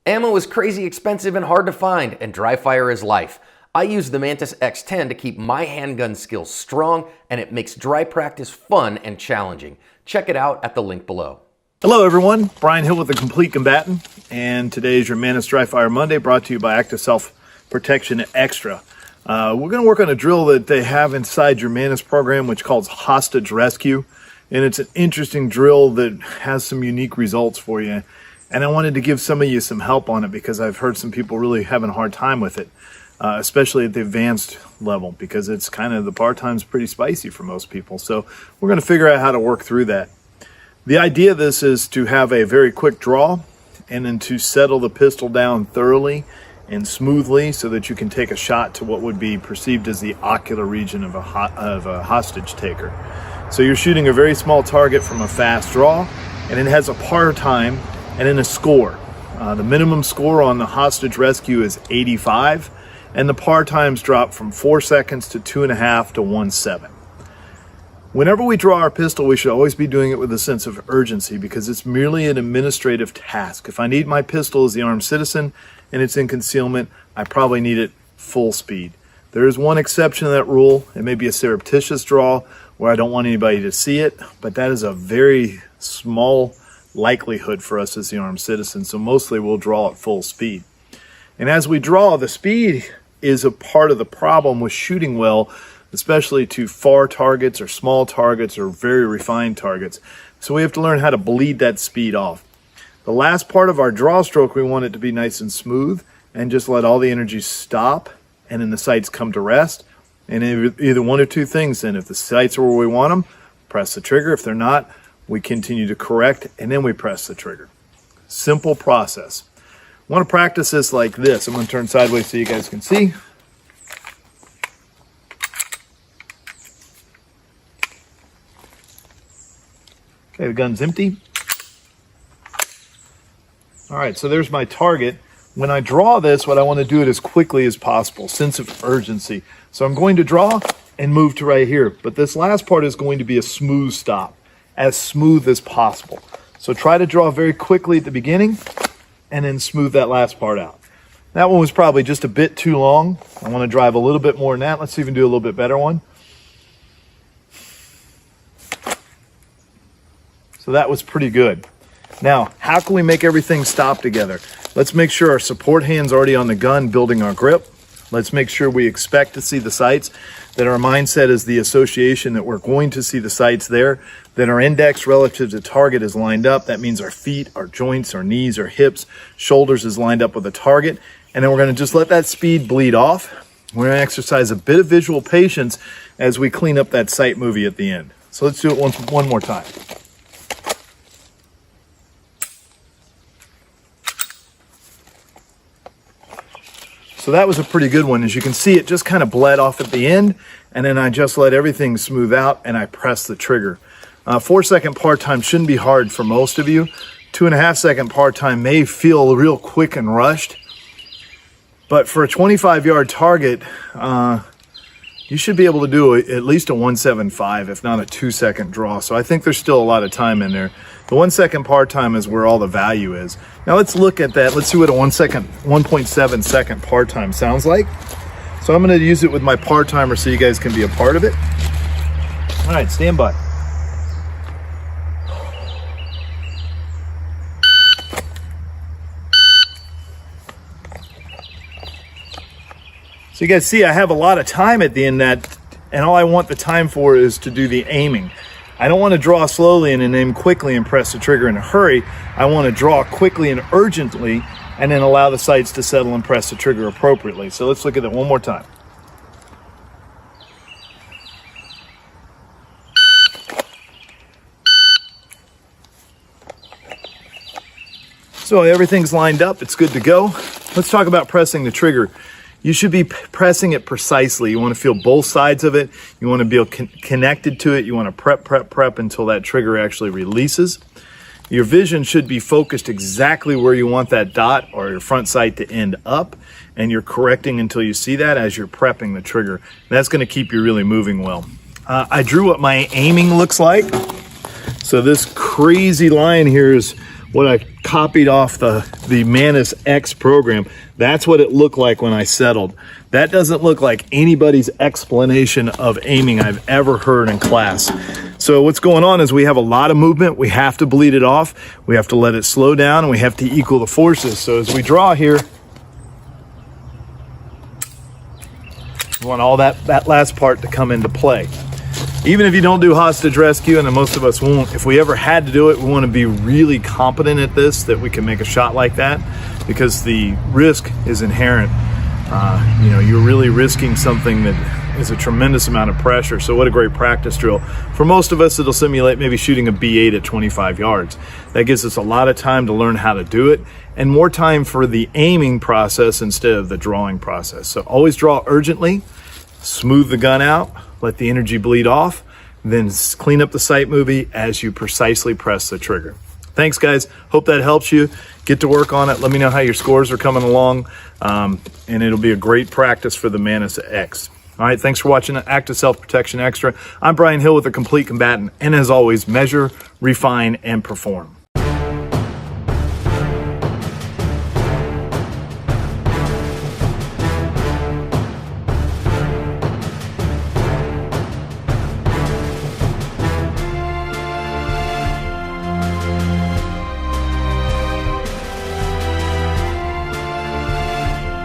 Ammo is crazy expensive and hard to find, and dry fire is life. I use the Mantis X10 to keep my handgun skills strong, and it makes dry practice fun and challenging. Check it out at the link below. Hello everyone, Brian Hill with the Complete Combatant, and today is your Mantis Dry Fire Monday, brought to you by Active Self Protection Extra. We're going to work on a drill that they have inside your Mantis program, which calls Hostage Rescue, and it's an interesting drill that has some unique results for you. And I wanted to give some of you some help on it because I've heard some people really having a hard time with it, especially at the advanced level, because it's kind of, the part-time's pretty spicy for most people. So we're going to figure out how to work through that. The idea of this is to have a very quick draw and then to settle the pistol down thoroughly and smoothly so that you can take a shot to what would be perceived as the ocular region of a hostage taker. So you're shooting a very small target from a fast draw, and it has a par time and then a score. The minimum score on the hostage rescue is 85, and the par times drop from 4 seconds to 2.5 to 1.7. Whenever we draw our pistol, we should always be doing it with a sense of urgency because it's merely an administrative task. If I need my pistol as the armed citizen and it's in concealment, I probably need it full speed. There is one exception to that rule. It may be a surreptitious draw where I don't want anybody to see it, but that is a very small likelihood for us as the armed citizen, so mostly we'll draw at full speed. And as we draw, the speed is a part of the problem with shooting well, especially to far targets or small targets or very refined targets. So we have to learn how to bleed that speed off. The last part of our draw stroke, we want it to be nice and smooth and just let all the energy stop and then the sights come to rest. And either one or two things then. If the sights are where we want them, press the trigger. If they're not, we continue to correct, and then we press the trigger. Simple process. I want to practice this like this. I'm going to turn sideways so you guys can see. Okay, the gun's empty. All right, so there's my target. When I draw this, what I want to do it as quickly as possible, sense of urgency. So I'm going to draw and move to right here, but this last part is going to be a smooth stop. As smooth as possible. So try to draw very quickly at the beginning and then smooth that last part out. That one was probably just a bit too long. I want to drive a little bit more than that. Let's see if we can do a little bit better one. So that was pretty good. Now, how can we make everything stop together? Let's make sure our support hand's already on the gun, building our grip. Let's make sure we expect to see the sights, that our mindset is the association that we're going to see the sights there, that our index relative to target is lined up. That means our feet, our joints, our knees, our hips, shoulders is lined up with the target. And then we're going to just let that speed bleed off. We're going to exercise a bit of visual patience as we clean up that sight movie at the end. So let's do it one more time. So that was a pretty good one. As you can see, it just kind of bled off at the end, and then I just let everything smooth out and I press the trigger. 4 second par time shouldn't be hard for most of you. 2.5 second par time may feel real quick and rushed, but for a 25-yard target, you should be able to do at least a 1.75, if not a 2 second draw. So I think there's still a lot of time in there. The 1 second par time is where all the value is. Now let's look at that. Let's see what a 1.7 second par time sounds like. So I'm going to use it with my par timer so you guys can be a part of it. All right, stand by. So you guys see I have a lot of time at the end of that, and all I want the time for is to do the aiming. I don't want to draw slowly and then aim quickly and press the trigger in a hurry. I want to draw quickly and urgently and then allow the sights to settle and press the trigger appropriately. So let's look at it one more time. So everything's lined up, it's good to go. Let's talk about pressing the trigger. You should be pressing it precisely. You want to feel both sides of it. You want to be connected to it. You want to prep until that trigger actually releases. Your vision should be focused exactly where you want that dot or your front sight to end up, and you're correcting until you see that as you're prepping the trigger. That's going to keep you really moving well. I drew what my aiming looks like. So this crazy line here is what I copied off the MantisX program. That's what it looked like when I settled. That doesn't look like anybody's explanation of aiming I've ever heard in class. So what's going on is we have a lot of movement. We have to bleed it off. We have to let it slow down, and we have to equal the forces. So as we draw here, we want all that last part to come into play. Even if you don't do hostage rescue, and most of us won't, if we ever had to do it, we want to be really competent at this, that we can make a shot like that, because the risk is inherent. You know, you're really risking something that is a tremendous amount of pressure. So what a great practice drill. For most of us, it'll simulate maybe shooting a B8 at 25 yards. That gives us a lot of time to learn how to do it, and more time for the aiming process instead of the drawing process. So always draw urgently, smooth the gun out, let the energy bleed off, then clean up the sight movie as you precisely press the trigger. Thanks, guys. Hope that helps you. Get to work on it. Let me know how your scores are coming along, and it'll be a great practice for the MantisX. All right, thanks for watching Active Self-Protection Extra. I'm Brian Hill with the Complete Combatant, and as always, measure, refine, and perform.